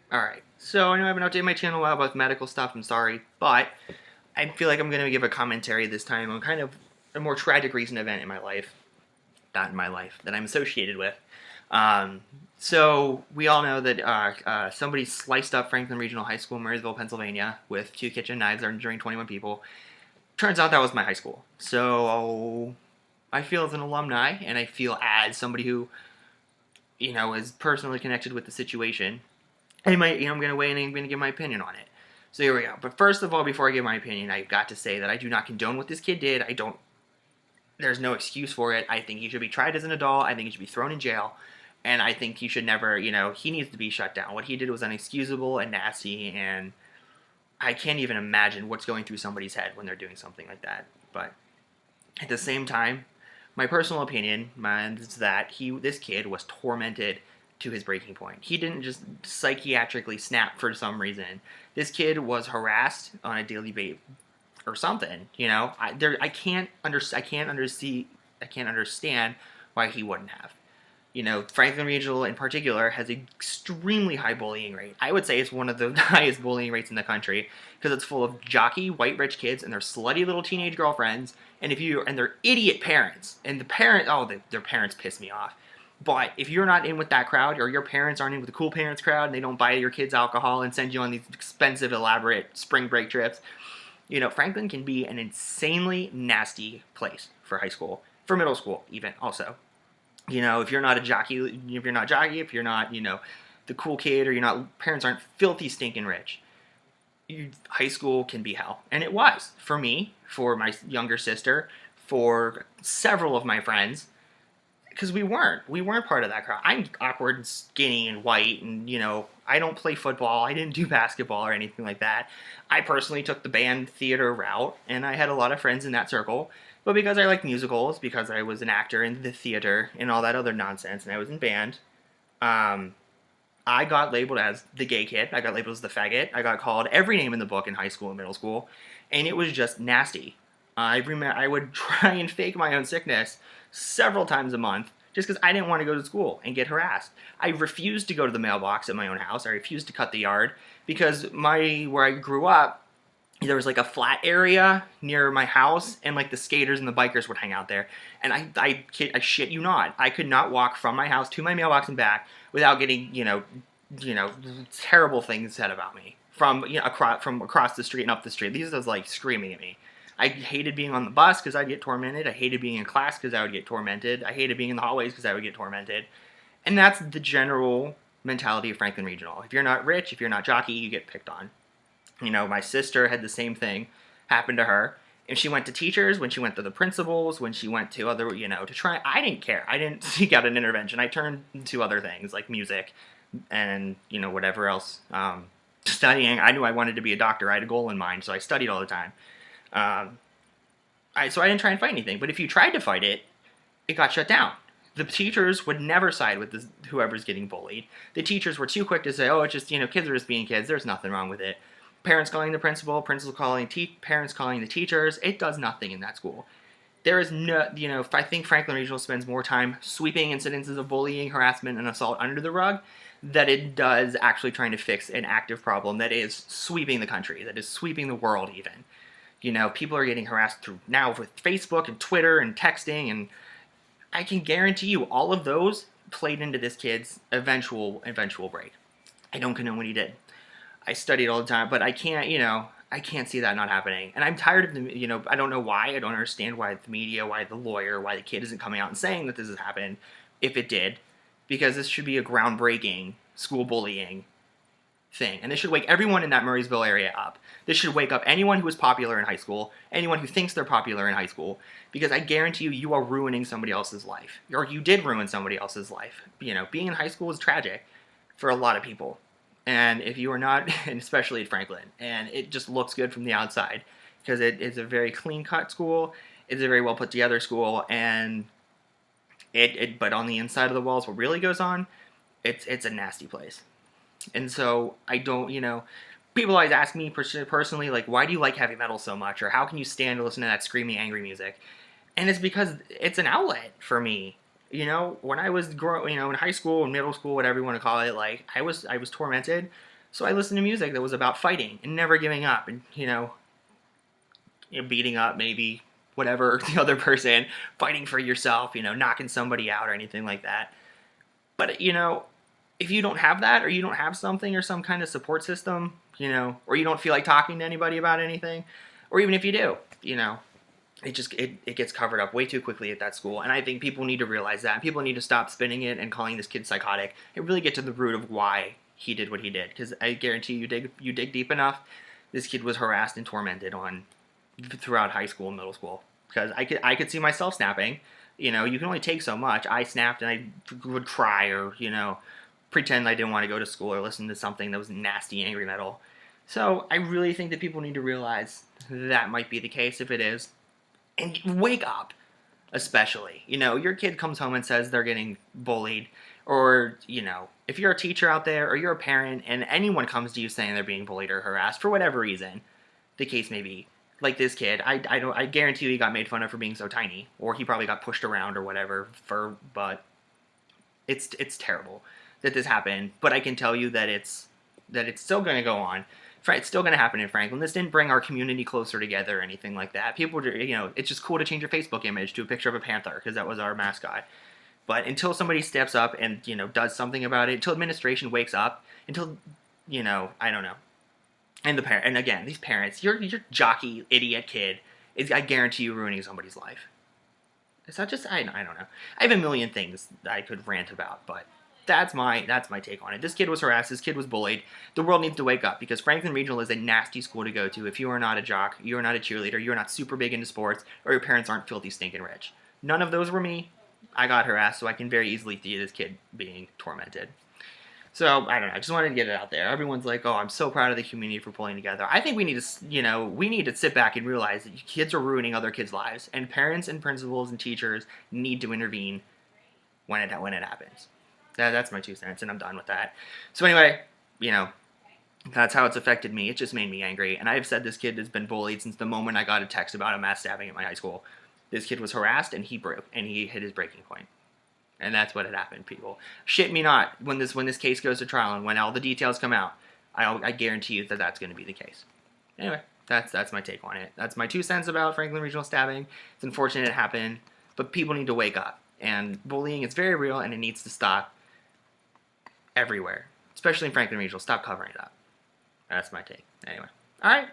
Alright, so I know I haven't updated my channel about medical stuff, I'm sorry, but I feel like I'm going to give a commentary this time on kind of a more tragic recent event in my life, not in my life, that I'm associated with. Um, so we all know that somebody sliced up Franklin Regional High School in Marysville, Pennsylvania with two kitchen knives injuring 21 people. Turns out that was my high school. So I feel as an alumni, and I feel as somebody who, is personally connected with the situation, I'm going to weigh in and I'm going to give my opinion on it. So here we go. But first of all, before I give my opinion, I've got to say that I do not condone what this kid did. There's no excuse for it. I think he should be tried as an adult. I think he should be thrown in jail. And I think he should never, he needs to be shut down. What he did was unexcusable and nasty, and I can't even imagine what's going through somebody's head when they're doing something like that. But at the same time, my personal opinion is that this kid was tormented to his breaking point. He didn't just psychiatrically snap for some reason. This kid was harassed on a daily basis or something. I can't understand why he wouldn't have. Franklin Regional in particular has an extremely high bullying rate. I would say it's one of the highest bullying rates in the country because it's full of jockey, white rich kids and their slutty little teenage girlfriends, and their idiot parents. And their parents piss me off. But if you're not in with that crowd, or your parents aren't in with the cool parents crowd, and they don't buy your kids alcohol and send you on these expensive, elaborate spring break trips, Franklin can be an insanely nasty place for high school, for middle school even also. If you're not a jockey, if you're not, the cool kid, or parents aren't filthy stinking rich, high school can be hell. And it was for me, for my younger sister, for several of my friends, because we weren't part of that crowd. I'm awkward and skinny and white, and I don't play football. I didn't do basketball or anything like that. I personally took the band theater route, and I had a lot of friends in that circle. But because I like musicals, because I was an actor in the theater and all that other nonsense, and I was in band, I got labeled as the gay kid. I got labeled as the faggot. I got called every name in the book in high school and middle school, and it was just nasty. I would try and fake my own sickness several times a month just because I didn't want to go to school and get harassed. I refused to go to the mailbox at my own house. I refused to cut the yard because where I grew up, there was like a flat area near my house, and like the skaters and the bikers would hang out there. And I shit you not, I could not walk from my house to my mailbox and back without getting terrible things said about me from across the street and up the street. These was like screaming at me. I hated being on the bus because I'd get tormented. I hated being in class because I would get tormented. I hated being in the hallways because I would get tormented. And that's the general mentality of Franklin Regional. If you're not rich, if you're not jockey, you get picked on. My sister had the same thing happen to her. And she went to teachers, when she went to the principals, when she went to other, to try. I didn't care. I didn't seek out an intervention. I turned to other things like music and, whatever else. Studying, I knew I wanted to be a doctor. I had a goal in mind, so I studied all the time. So I didn't try and fight anything. But if you tried to fight it, it got shut down. The teachers would never side with whoever's getting bullied. The teachers were too quick to say, oh, it's just, kids are just being kids. There's nothing wrong with it. Parents calling the principal, parents calling the teachers. It does nothing in that school. There is no, I think Franklin Regional spends more time sweeping incidences of bullying, harassment, and assault under the rug than it does actually trying to fix an active problem that is sweeping the country, that is sweeping the world even. People are getting harassed through now with Facebook and Twitter and texting, and I can guarantee you all of those played into this kid's eventual break. I don't condone what he did. I studied all the time, but I can't see that not happening. And I'm tired of the, I don't know why. I don't understand why the media, why the lawyer, why the kid isn't coming out and saying that this has happened, if it did, because this should be a groundbreaking school bullying thing. And this should wake everyone in that Murraysville area up. This should wake up anyone who was popular in high school, anyone who thinks they're popular in high school, because I guarantee you are ruining somebody else's life. Or you did ruin somebody else's life. Being in high school is tragic for a lot of people. And if you are not, and especially at Franklin, and it just looks good from the outside, because it's a very clean-cut school, it's a very well put together school, and but on the inside of the walls, what really goes on, it's a nasty place. And so I don't, people always ask me personally, like, why do you like heavy metal so much, or how can you stand to listen to that screamy, angry music? And it's because it's an outlet for me. When I was in high school and middle school, whatever you want to call it, like I was tormented. So I listened to music that was about fighting and never giving up, and beating up maybe whatever the other person, fighting for yourself, knocking somebody out or anything like that. But if you don't have that, or you don't have something or some kind of support system, or you don't feel like talking to anybody about anything, or even if you do, it gets covered up way too quickly at that school. And I think people need to realize that. People need to stop spinning it and calling this kid psychotic and really get to the root of why he did what he did. Because I guarantee you dig deep enough, this kid was harassed and tormented throughout high school and middle school. Because I could see myself snapping. You can only take so much. I snapped and I would cry or pretend I didn't want to go to school or listen to something that was nasty, angry metal. So I really think that people need to realize that might be the case if it is. And wake up, especially. Your kid comes home and says they're getting bullied. Or, if you're a teacher out there or you're a parent and anyone comes to you saying they're being bullied or harassed for whatever reason the case may be. Like this kid, I guarantee you he got made fun of for being so tiny. Or he probably got pushed around or whatever. But it's terrible that this happened. But I can tell you that it's still going to go on. It's still going to happen in Franklin. This didn't bring our community closer together or anything like that. People, it's just cool to change your Facebook image to a picture of a panther because that was our mascot. But until somebody steps up and, does something about it, until administration wakes up, until, I don't know. And again, these parents, your jockey idiot kid is, I guarantee you, ruining somebody's life. Is that just, I don't know. I have a million things that I could rant about, but that's my take on it. This kid was harassed. This kid was bullied. The world needs to wake up because Franklin Regional is a nasty school to go to if you are not a jock, you are not a cheerleader, you are not super big into sports, or your parents aren't filthy stinking rich. None of those were me. I got harassed, so I can very easily see this kid being tormented. So, I don't know. I just wanted to get it out there. Everyone's like, oh, I'm so proud of the community for pulling together. I think we need to sit back and realize that kids are ruining other kids' lives, and parents and principals and teachers need to intervene when it happens. That's my 2 cents, and I'm done with that. So anyway, that's how it's affected me. It just made me angry. And I've said this kid has been bullied since the moment I got a text about a mass stabbing at my high school. This kid was harassed, and he broke, and he hit his breaking point. And that's what had happened, people. Shit me not, when this case goes to trial and when all the details come out, I guarantee you that that's going to be the case. Anyway, that's my take on it. That's my 2 cents about Franklin Regional stabbing. It's unfortunate it happened, but people need to wake up. And bullying is very real, and it needs to stop everywhere, especially in Franklin Regional. Stop covering it up. That's my take. Anyway, all right.